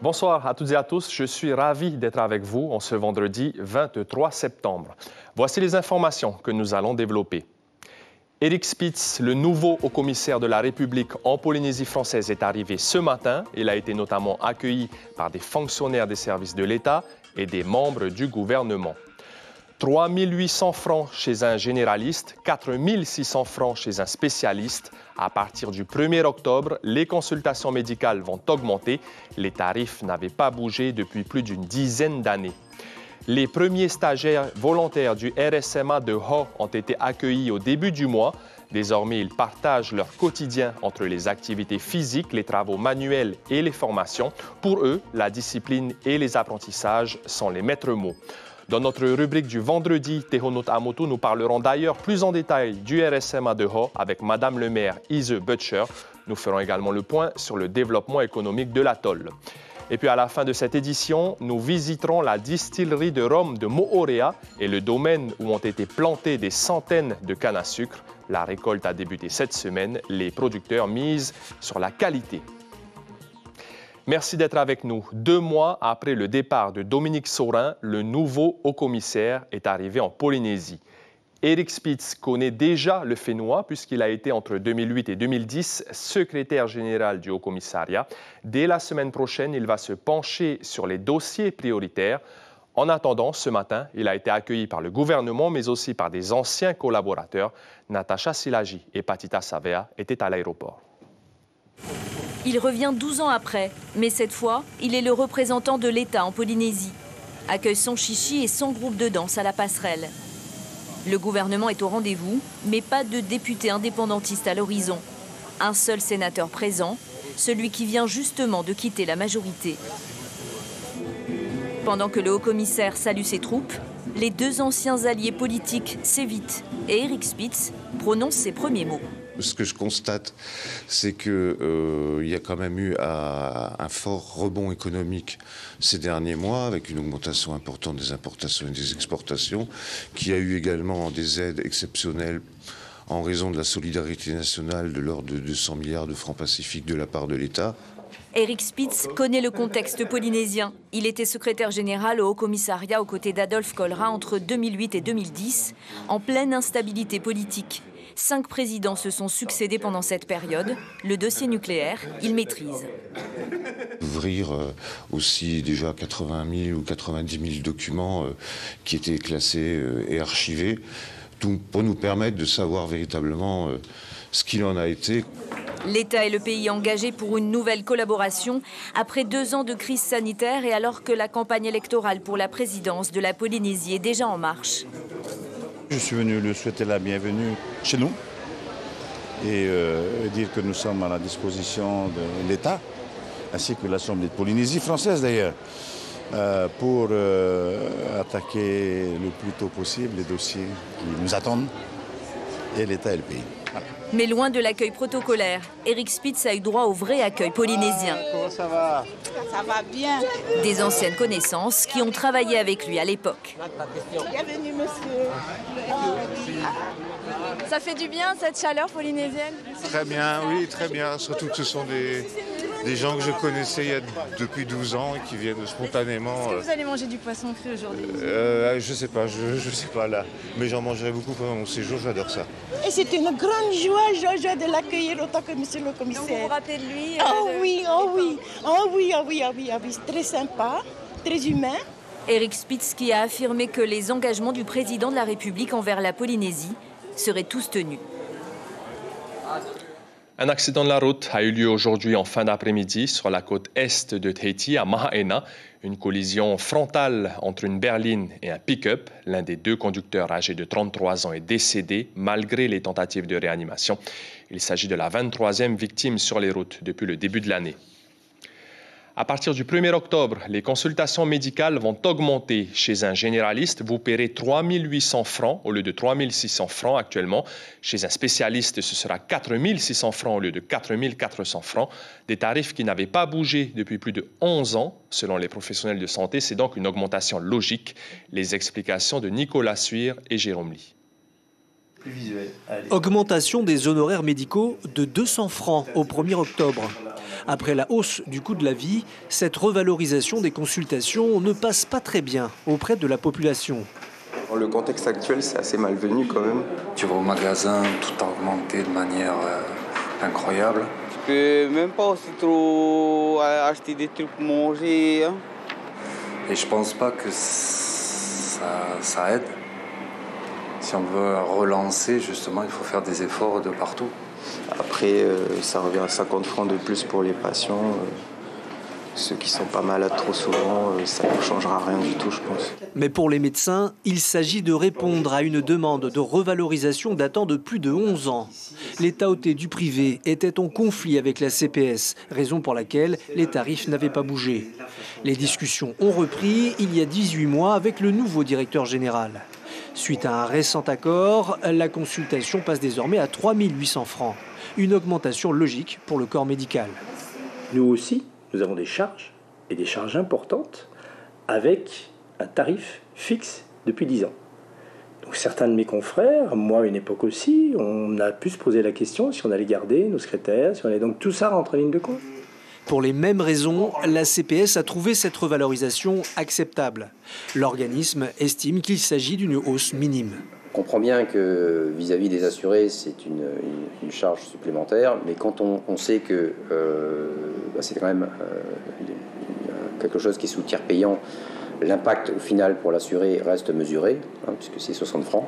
Bonsoir à toutes et à tous, je suis ravi d'être avec vous en ce vendredi 23 septembre. Voici les informations que nous allons développer. Éric Spitz, le nouveau haut-commissaire de la République en Polynésie française, est arrivé ce matin. Il a été notamment accueilli par des fonctionnaires des services de l'État et des membres du gouvernement. 3 800 francs chez un généraliste, 4 600 francs chez un spécialiste. À partir du 1er octobre, les consultations médicales vont augmenter. Les tarifs n'avaient pas bougé depuis plus d'une dizaine d'années. Les premiers stagiaires volontaires du RSMA de Haut ont été accueillis au début du mois. Désormais, ils partagent leur quotidien entre les activités physiques, les travaux manuels et les formations. Pour eux, la discipline et les apprentissages sont les maîtres mots. Dans notre rubrique du vendredi, Tehonot Amoto, nous parlerons d'ailleurs plus en détail du RSMA de Haut avec Madame le maire Ise Butcher. Nous ferons également le point sur le développement économique de l'atoll. Et puis à la fin de cette édition, nous visiterons la distillerie de rhum de Moorea et le domaine où ont été plantés des centaines de cannes à sucre. La récolte a débuté cette semaine. Les producteurs misent sur la qualité. Merci d'être avec nous. 2 mois après le départ de Dominique Saurin, le nouveau haut-commissaire est arrivé en Polynésie. Éric Spitz connaît déjà le Fénois puisqu'il a été entre 2008 et 2010 secrétaire général du Haut-Commissariat. Dès la semaine prochaine, il va se pencher sur les dossiers prioritaires. En attendant, ce matin, il a été accueilli par le gouvernement, mais aussi par des anciens collaborateurs. Natacha Silagi et Patita Savea étaient à l'aéroport. Il revient 12 ans après, mais cette fois, il est le représentant de l'État en Polynésie. Accueille son chichi et son groupe de danse à la passerelle. Le gouvernement est au rendez-vous, mais pas de député indépendantiste à l'horizon. Un seul sénateur présent, celui qui vient justement de quitter la majorité. Pendant que le haut-commissaire salue ses troupes, les 2 anciens alliés politiques s'évitent et Éric Spitz prononce ses premiers mots. Ce que je constate, c'est qu'il y a quand même eu un fort rebond économique ces derniers mois, avec une augmentation importante des importations et des exportations, qui a eu également des aides exceptionnelles en raison de la solidarité nationale de l'ordre de 200 milliards de francs pacifiques de la part de l'État. Éric Spitz connaît le contexte polynésien. Il était secrétaire général au Haut-Commissariat aux côtés d'Adolphe Colra entre 2008 et 2010, en pleine instabilité politique. 5 présidents se sont succédés pendant cette période. Le dossier nucléaire, il maîtrise. Ouvrir aussi déjà 80 000 ou 90 000 documents qui étaient classés et archivés, tout pour nous permettre de savoir véritablement ce qu'il en a été. L'État et le pays engagés pour une nouvelle collaboration après 2 ans de crise sanitaire et alors que la campagne électorale pour la présidence de la Polynésie est déjà en marche. Je suis venu lui souhaiter la bienvenue chez nous et dire que nous sommes à la disposition de l'État, ainsi que l'Assemblée de Polynésie française d'ailleurs, pour attaquer le plus tôt possible les dossiers qui nous attendent, et l'État et le pays. Voilà. Mais loin de l'accueil protocolaire, Éric Spitz a eu droit au vrai accueil polynésien. Comment ça va? Ça va bien. Des anciennes connaissances qui ont travaillé avec lui à l'époque. Bienvenue, monsieur. Ça fait du bien, cette chaleur polynésienne? Très bien, oui, très bien. Surtout que ce sont des gens que je connaissais depuis 12 ans et qui viennent spontanément. Est-ce que vous allez manger du poisson cru aujourd'hui? Je sais pas, je sais pas là. Mais j'en mangerai beaucoup pendant mon séjour, j'adore ça. Et c'est une grande joie de l'accueillir autant que monsieur le commissaire. Donc vous vous rappelez de lui? Oh oui, oh oui, oh oui, oh oui, oh oui, oh oui. Très sympa, très humain. Éric Spitz qui a affirmé que les engagements du président de la République envers la Polynésie seraient tous tenus. Un accident de la route a eu lieu aujourd'hui en fin d'après-midi sur la côte est de Tahiti, à Mahaena. Une collision frontale entre une berline et un pick-up. L'un des 2 conducteurs âgé de 33 ans est décédé malgré les tentatives de réanimation. Il s'agit de la 23e victime sur les routes depuis le début de l'année. À partir du 1er octobre, les consultations médicales vont augmenter. Chez un généraliste, vous paierez 3 800 francs au lieu de 3 600 francs actuellement. Chez un spécialiste, ce sera 4 600 francs au lieu de 4 400 francs. Des tarifs qui n'avaient pas bougé depuis plus de 11 ans. Selon les professionnels de santé, c'est donc une augmentation logique. Les explications de Nicolas Suire et Jérôme Lee. Augmentation des honoraires médicaux de 200 francs au 1er octobre. Après la hausse du coût de la vie, cette revalorisation des consultations ne passe pas très bien auprès de la population. Dans le contexte actuel, c'est assez malvenu quand même. Tu vas au magasin, tout a augmenté de manière incroyable. Je peux même pas aussi trop acheter des trucs pour manger. Hein. Et je pense pas que ça aide. Si on veut relancer, justement, il faut faire des efforts de partout. Après, ça revient à 50 francs de plus pour les patients. Ceux qui sont pas malades trop souvent, ça ne changera rien du tout, je pense. Mais pour les médecins, il s'agit de répondre à une demande de revalorisation datant de plus de 11 ans. L'État ôté du privé était en conflit avec la CPS, raison pour laquelle les tarifs n'avaient pas bougé. Les discussions ont repris il y a 18 mois avec le nouveau directeur général. Suite à un récent accord, la consultation passe désormais à 3 800 francs. Une augmentation logique pour le corps médical. Nous aussi, nous avons des charges, et des charges importantes, avec un tarif fixe depuis 10 ans. Donc certains de mes confrères, moi à une époque aussi, on a pu se poser la question si on allait garder nos secrétaires, si on allait... Donc tout ça rentre en ligne de compte. Pour les mêmes raisons, la CPS a trouvé cette revalorisation acceptable. L'organisme estime qu'il s'agit d'une hausse minime. On comprend bien que vis-à-vis des assurés, c'est une charge supplémentaire, mais quand on sait que c'est quand même quelque chose qui est sous tiers payant, l'impact au final pour l'assuré reste mesuré, puisque c'est 60 francs.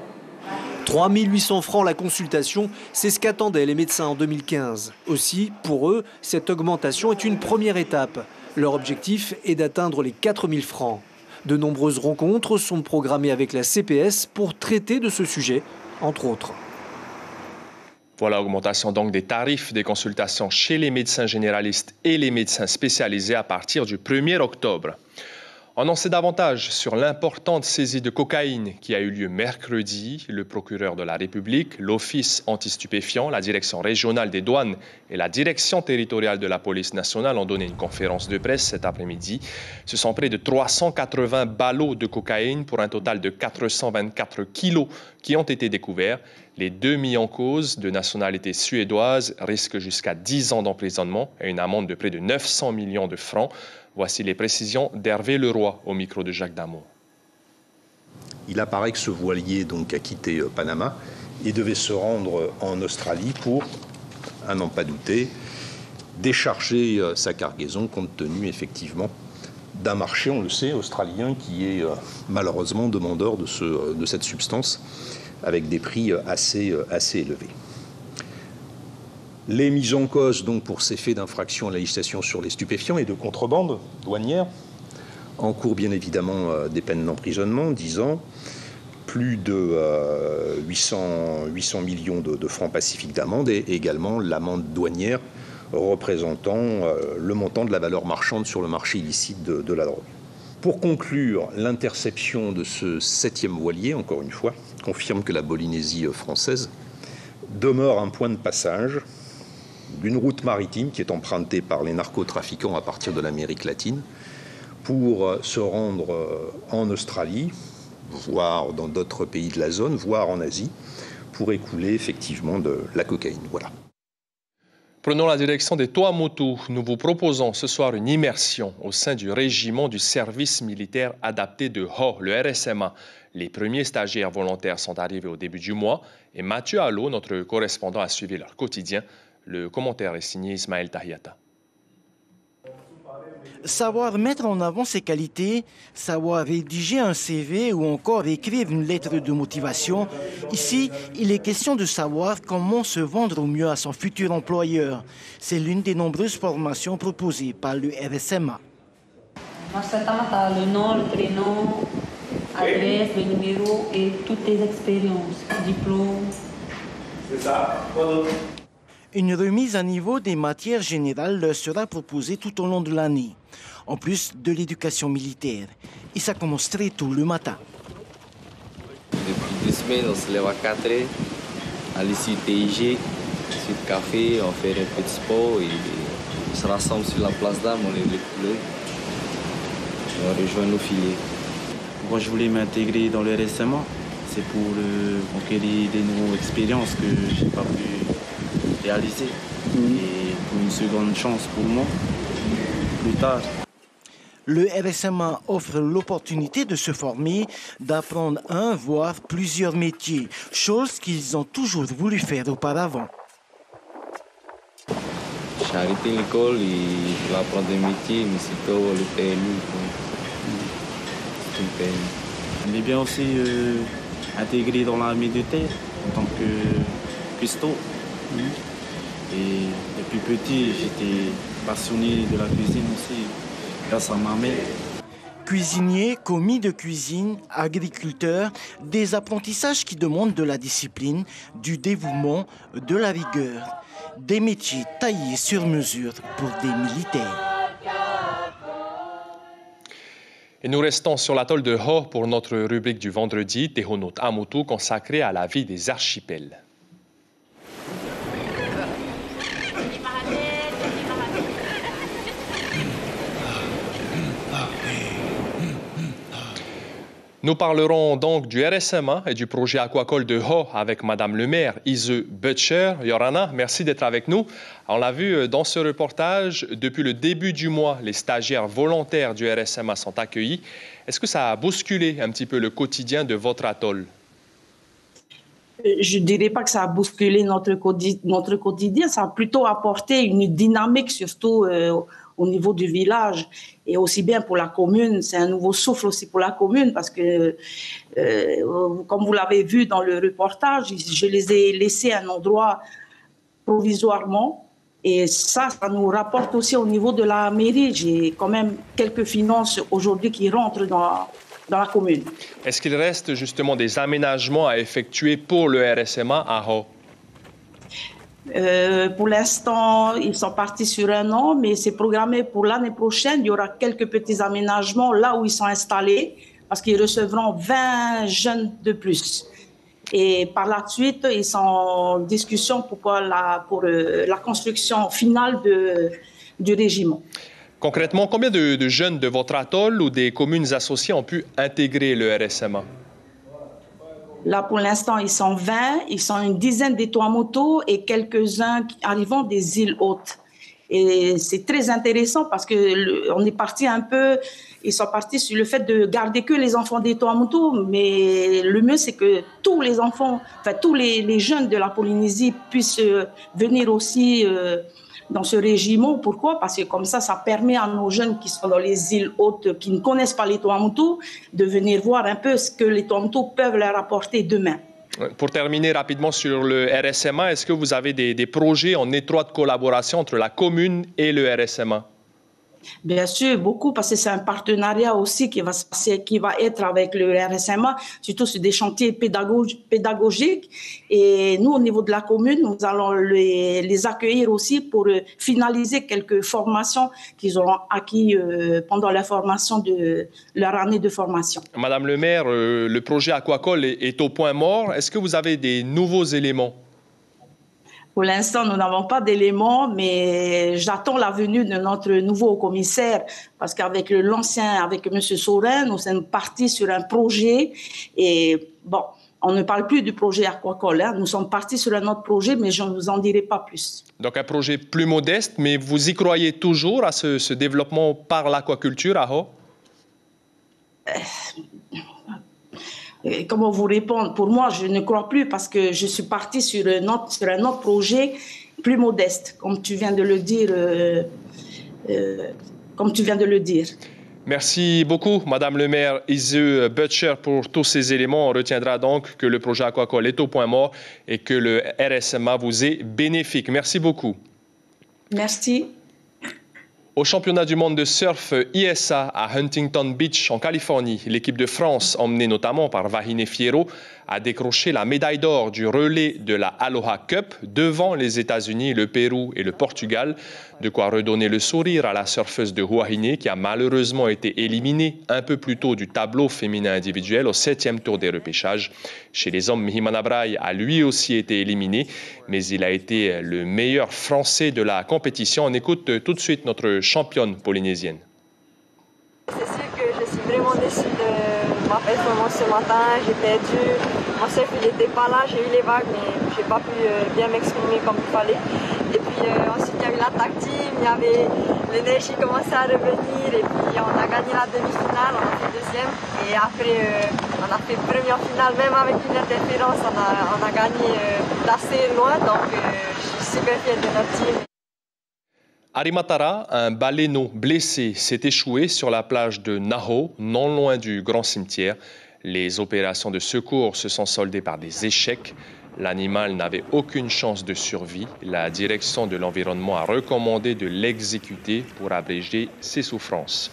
3 800 francs la consultation, c'est ce qu'attendaient les médecins en 2015. Aussi, pour eux, cette augmentation est une première étape. Leur objectif est d'atteindre les 4 000 francs. De nombreuses rencontres sont programmées avec la CPS pour traiter de ce sujet, entre autres. Voilà, augmentation donc des tarifs des consultations chez les médecins généralistes et les médecins spécialisés à partir du 1er octobre. On en sait davantage sur l'importante saisie de cocaïne qui a eu lieu mercredi. Le procureur de la République, l'Office anti-stupéfiants, la Direction régionale des douanes et la Direction territoriale de la police nationale ont donné une conférence de presse cet après-midi. Ce sont près de 380 ballots de cocaïne pour un total de 424 kilos qui ont été découverts. Les deux mis en cause, de nationalité suédoise, risquent jusqu'à 10 ans d'emprisonnement et une amende de près de 900 millions de francs. Voici les précisions d'Hervé Leroy au micro de Jacques Damon. Il apparaît que ce voilier donc, a quitté Panama et devait se rendre en Australie pour, à n'en pas douter, décharger sa cargaison compte tenu effectivement d'un marché, on le sait, australien qui est malheureusement demandeur de cette substance avec des prix assez élevés. Les mises en cause donc, pour ces faits d'infraction à la législation sur les stupéfiants et de contrebande douanière encourent bien évidemment des peines d'emprisonnement, 10 ans, plus de 800 millions de francs pacifiques d'amende et également l'amende douanière représentant le montant de la valeur marchande sur le marché illicite de la drogue. Pour conclure, l'interception de ce 7e voilier, encore une fois, confirme que la Polynésie française demeure un point de passage d'une route maritime qui est empruntée par les narcotrafiquants à partir de l'Amérique latine pour se rendre en Australie, voire dans d'autres pays de la zone, voire en Asie, pour écouler effectivement de la cocaïne. Voilà. Prenons la direction des Tuamotu. Nous vous proposons ce soir une immersion au sein du régiment du service militaire adapté de Ho, le RSMA. Les premiers stagiaires volontaires sont arrivés au début du mois et Mathieu Allo, notre correspondant, a suivi leur quotidien. Le commentaire est signé Ismaël Tahiata. Savoir mettre en avant ses qualités, savoir rédiger un CV ou encore écrire une lettre de motivation. Ici, il est question de savoir comment se vendre au mieux à son futur employeur. C'est l'une des nombreuses formations proposées par le RSMA. Le nom, le prénom, l'adresse, le numéro et toutes tes expériences, diplôme. C'est ça. Une remise à niveau des matières générales leur sera proposée tout au long de l'année, en plus de l'éducation militaire. Et ça commence très tôt le matin. Depuis 2 semaines, on se lève à 4h, à l'issue du TIG, suite café, on fait un peu de sport et on se rassemble sur la place d'armes, on lève les couleurs et on rejoint nos filets. Pourquoi je voulais m'intégrer dans le RSMA? C'est pour créer des nouvelles expériences que je n'ai pas pu réaliser. Et pour une seconde chance pour moi, plus tard. Le RSMA offre l'opportunité de se former, d'apprendre un, voire plusieurs métiers, chose qu'ils ont toujours voulu faire auparavant. J'ai arrêté l'école et je voulais apprendre des métiers, mais c'est tout le PMU. C'est une peine. Il est bien aussi intégré dans l'armée de terre en tant que cuistot. Et depuis petit, j'étais passionné de la cuisine aussi, grâce à ma mère. Cuisinier, commis de cuisine, agriculteur, des apprentissages qui demandent de la discipline, du dévouement, de la rigueur. Des métiers taillés sur mesure pour des militaires. Et nous restons sur l'atoll de Ho pour notre rubrique du vendredi, Tehonot Amotu, consacrée à la vie des archipels. Nous parlerons donc du RSMA et du projet aquacole de Ho avec Madame le maire Ise Butcher. Yorana, merci d'être avec nous. On l'a vu dans ce reportage, depuis le début du mois, les stagiaires volontaires du RSMA sont accueillis. Est-ce que ça a bousculé un petit peu le quotidien de votre atoll? Je ne dirais pas que ça a bousculé notre quotidien, ça a plutôt apporté une dynamique, surtout au niveau du village et aussi bien pour la commune. C'est un nouveau souffle aussi pour la commune parce que, comme vous l'avez vu dans le reportage, je les ai laissés à un endroit provisoirement et ça nous rapporte aussi au niveau de la mairie. J'ai quand même quelques finances aujourd'hui qui rentrent dans la commune. Est-ce qu'il reste justement des aménagements à effectuer pour le RSMA à Ho? Pour l'instant, ils sont partis sur un an, mais c'est programmé pour l'année prochaine. Il y aura quelques petits aménagements là où ils sont installés, parce qu'ils recevront 20 jeunes de plus. Et par la suite, ils sont en discussion pour la construction finale du régiment. Concrètement, combien de jeunes de votre atoll ou des communes associées ont pu intégrer le RSMA? Là, pour l'instant, ils sont 20, ils sont une dizaine des Tuamotu et quelques-uns arrivant des îles hautes. Et c'est très intéressant parce qu'on est parti un peu, ils sont partis sur le fait de garder que les enfants des Tuamotu, mais le mieux, c'est que tous les enfants, enfin tous les jeunes de la Polynésie puissent venir aussi dans ce régiment. Pourquoi? Parce que comme ça permet à nos jeunes qui sont dans les îles hautes, qui ne connaissent pas les Tuamotu, de venir voir un peu ce que les Tuamotu peuvent leur apporter demain. Pour terminer rapidement sur le RSMA, est-ce que vous avez des projets en étroite collaboration entre la commune et le RSMA? Bien sûr, beaucoup, parce que c'est un partenariat aussi qui va être avec le RSMA, surtout sur des chantiers pédagogiques. Et nous, au niveau de la commune, nous allons les accueillir aussi pour finaliser quelques formations qu'ils auront acquis pendant la formation de leur année de formation. Madame le maire, le projet aquacole est au point mort. Est-ce que vous avez des nouveaux éléments? Pour l'instant, nous n'avons pas d'éléments, mais j'attends la venue de notre nouveau commissaire parce qu'avec l'ancien, avec M. Saurin, nous sommes partis sur un projet et bon, on ne parle plus du projet aquacole. Hein. Nous sommes partis sur un autre projet, mais je ne vous en dirai pas plus. Donc un projet plus modeste, mais vous y croyez toujours à ce développement par l'aquaculture à Ho? Comment vous répondre? Pour moi, je ne crois plus parce que je suis partie sur un autre projet plus modeste, comme tu viens de le dire. Merci beaucoup, Madame le maire Ise Butcher, pour tous ces éléments. On retiendra donc que le projet aquacole est au point mort et que le RSMA vous est bénéfique. Merci beaucoup. Merci. Au championnat du monde de surf ISA à Huntington Beach, en Californie, l'équipe de France, emmenée notamment par Vahine Fierro, a décroché la médaille d'or du relais de la Aloha Cup devant les États-Unis, le Pérou et le Portugal. De quoi redonner le sourire à la surfeuse de Huahine qui a malheureusement été éliminée un peu plus tôt du tableau féminin individuel au 7e tour des repêchages. Chez les hommes, Mihimana Braille a lui aussi été éliminé, mais il a été le meilleur Français de la compétition. On écoute tout de suite notre championne polynésienne. C'est sûr que je suis vraiment déçue de ma performance ce matin. J'ai perdu mon chef il n'était pas là, j'ai eu les vagues, mais je n'ai pas pu bien m'exprimer comme il fallait. Et puis ensuite, il y a eu la tactime, il y avait les neiges qui commençaient à revenir, et puis on a gagné la demi-finale, on a fait deuxième. Et après, on a fait première finale, même avec une interférence, on a gagné d'assez loin, donc je suis super fière de notre team. Arimatara, un baleineau blessé, s'est échoué sur la plage de Naho, non loin du grand cimetière. Les opérations de secours se sont soldées par des échecs. L'animal n'avait aucune chance de survie. La direction de l'environnement a recommandé de l'exécuter pour abréger ses souffrances.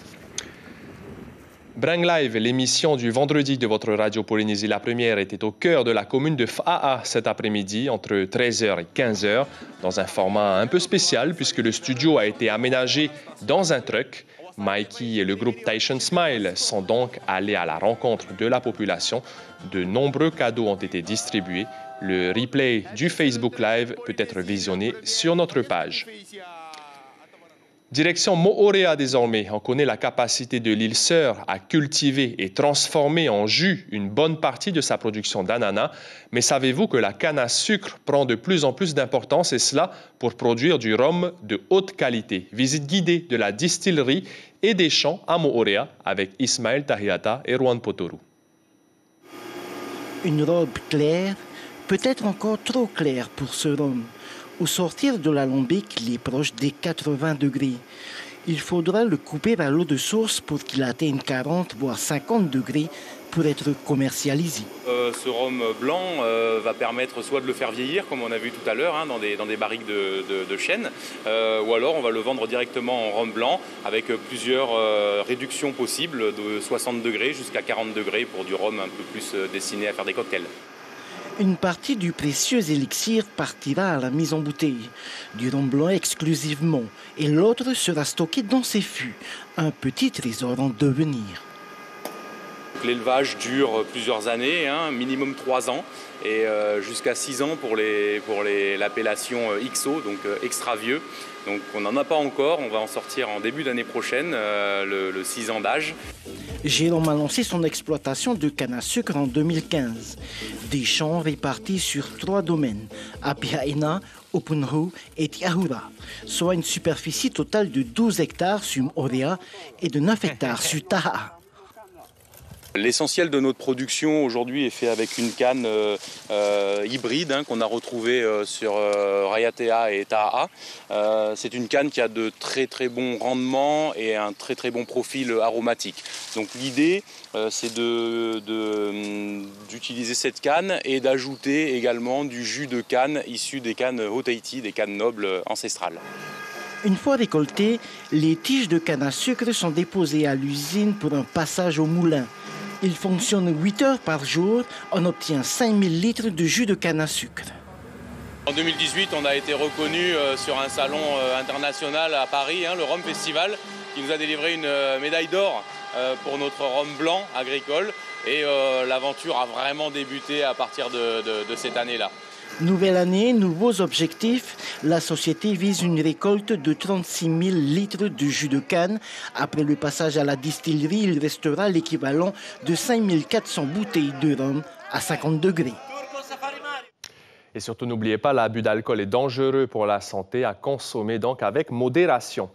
Brang Live, l'émission du vendredi de votre radio Polynésie la Première, était au cœur de la commune de Faa cet après-midi, entre 13h et 15h, dans un format un peu spécial puisque le studio a été aménagé dans un truck. Mikey et le groupe Taishan Smile sont donc allés à la rencontre de la population. De nombreux cadeaux ont été distribués. Le replay du Facebook Live peut être visionné sur notre page. Direction Moorea désormais. On connaît la capacité de l'île Sœur à cultiver et transformer en jus une bonne partie de sa production d'ananas. Mais savez-vous que la canne à sucre prend de plus en plus d'importance, et cela pour produire du rhum de haute qualité? Visite guidée de la distillerie et des champs à Moorea avec Ismaël Tahiata et Juan Potoru. Une robe claire, peut-être encore trop claire pour ce rhum. Au sortir de l'alambic, il est proche des 80 degrés. Il faudra le couper à l'eau de source pour qu'il atteigne 40 voire 50 degrés pour être commercialisé. Ce rhum blanc va permettre soit de le faire vieillir, comme on a vu tout à l'heure, dans des barriques de chêne, ou alors on va le vendre directement en rhum blanc avec plusieurs réductions possibles de 60 degrés jusqu'à 40 degrés pour du rhum un peu plus destiné à faire des cocktails. Une partie du précieux élixir partira à la mise en bouteille, du rhum blanc exclusivement, et l'autre sera stocké dans ses fûts, un petit trésor en devenir. L'élevage dure plusieurs années, minimum 3 ans, et jusqu'à 6 ans pour l'appellation XO, donc extra vieux. Donc on n'en a pas encore, on va en sortir en début d'année prochaine, le 6 ans d'âge. Jérôme a lancé son exploitation de canne à sucre en 2015. Des champs répartis sur 3 domaines, Apihaena, Opunhu et Tiahura, soit une superficie totale de 12 hectares sur Moorea et de 9 hectares sur Taha. L'essentiel de notre production aujourd'hui est fait avec une canne hybride qu'on a retrouvée sur Raiatea et Taha. C'est une canne qui a de très très bons rendements et un très très bon profil aromatique. Donc l'idée c'est d'utiliser cette canne et d'ajouter également du jus de canne issu des cannes Haut-Tahiti, des cannes nobles ancestrales. Une fois récoltées, les tiges de canne à sucre sont déposées à l'usine pour un passage au moulin. Il fonctionne 8 heures par jour. On obtient 5000 litres de jus de canne à sucre. En 2018, on a été reconnu sur un salon international à Paris, le Rhum Festival, qui nous a délivré une médaille d'or pour notre rhum blanc agricole. Et l'aventure a vraiment débuté à partir de cette année-là. Nouvelle année, nouveaux objectifs. La société vise une récolte de 36 000 litres de jus de canne. Après le passage à la distillerie, il restera l'équivalent de 5 400 bouteilles de rhum à 50 degrés. Et surtout, n'oubliez pas, l'abus d'alcool est dangereux pour la santé, à consommer donc avec modération.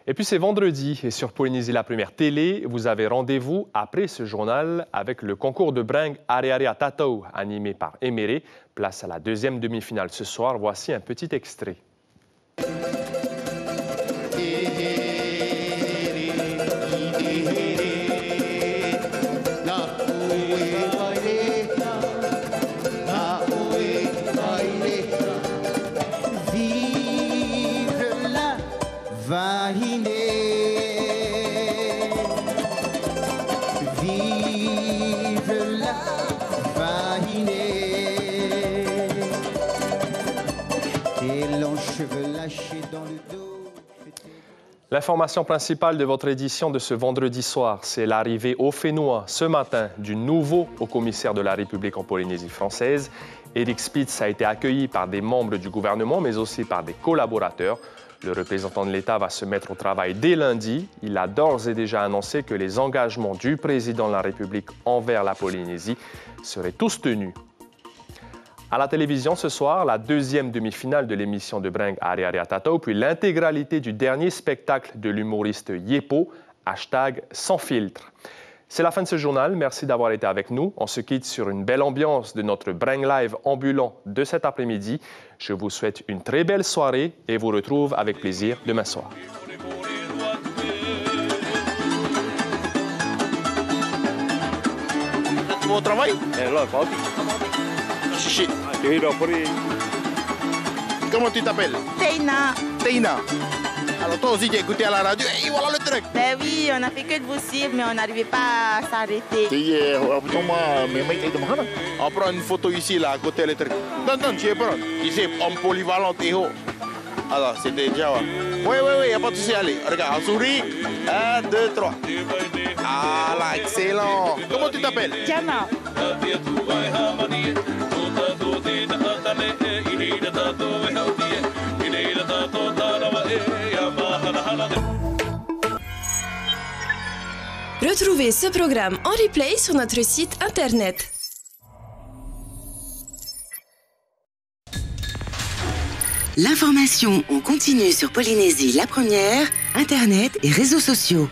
Et puis c'est vendredi et sur Polynésie la Première télé, vous avez rendez-vous après ce journal avec le concours de Brang Arearea Tatau animé par Éméré. Place à la deuxième demi-finale ce soir. Voici un petit extrait. L'information principale de votre édition de ce vendredi soir, c'est l'arrivée au Fénois ce matin du nouveau haut-commissaire de la République en Polynésie française. Éric Spitz a été accueilli par des membres du gouvernement, mais aussi par des collaborateurs. Le représentant de l'État va se mettre au travail dès lundi. Il a d'ores et déjà annoncé que les engagements du président de la République envers la Polynésie seraient tous tenus À la télévision ce soir, la deuxième demi-finale de l'émission de Breng Ari Ari Atatau, puis l'intégralité du dernier spectacle de l'humoriste Yepo, #sans filtre. C'est la fin de ce journal. Merci d'avoir été avec nous. On se quitte sur une belle ambiance de notre Breng Live ambulant de cet après-midi. Je vous souhaite une très belle soirée et vous retrouve avec plaisir demain soir. Au travail? Chichi. Comment tu t'appelles? Teina. Teina. Alors toi aussi tu as écouté à la radio et voilà le truc. Ben oui, on a fait que de vous suivre, mais on n'arrivait pas à s'arrêter. On prend une photo ici, là, à côté le truc. Non, tu es prendre. Ici, homme polyvalent et haut. Alors, c'était Jawa. Oui, il n'y a pas de souci, allez. Regarde, on sourit. 1, 2, 3. Ah là, excellent. Comment tu t'appelles? Jana. Retrouvez ce programme en replay sur notre site internet. L'information en continu sur Polynésie la première, internet et réseaux sociaux.